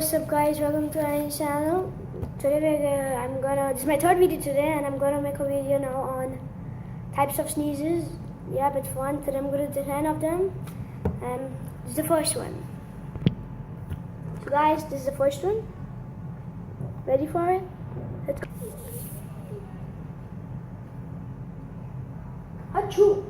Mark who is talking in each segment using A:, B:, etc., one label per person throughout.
A: what's up guys, welcome to our channel. Today this is my third video today and I'm gonna make a video now on types of sneezes. Yeah, but fun. Today I'm gonna do 10 of them. This is the first one. So guys, this is the first one. Ready for it? Let's go. Achoo!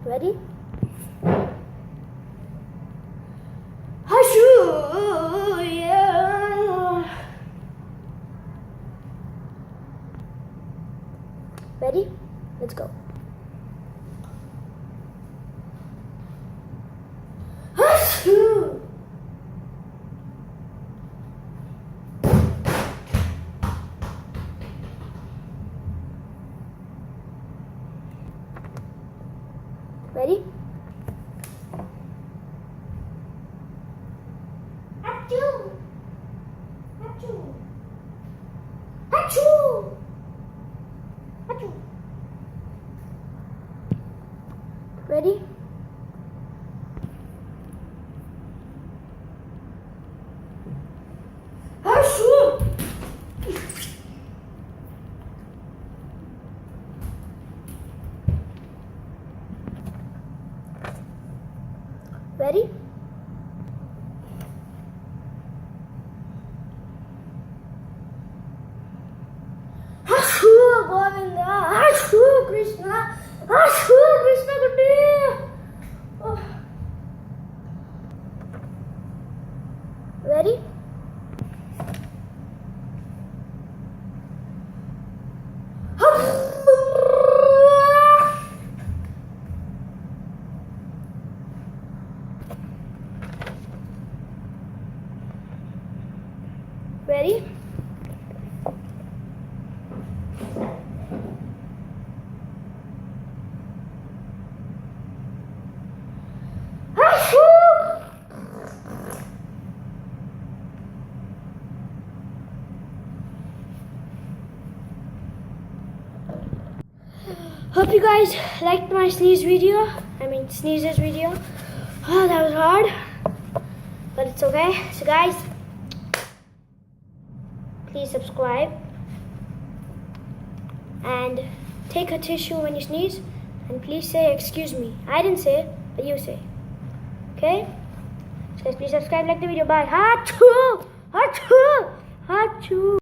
A: Ready? Ready? Let's go. Ready? Achoo! Achoo! Achoo! Achoo! Ready? Achoo! Ready? Hashu Govinda, Hashu Krishna, Hashu Krishna Gundi. Oh. Ready? Ready? Hope you guys liked my sneezes video. Oh, that was hard, but it's okay. So guys, please subscribe and take a tissue when you sneeze and please say excuse me. I didn't say it, but you say. Okay? So guys, please subscribe, like the video. Bye. Achoo! Achoo! Achoo!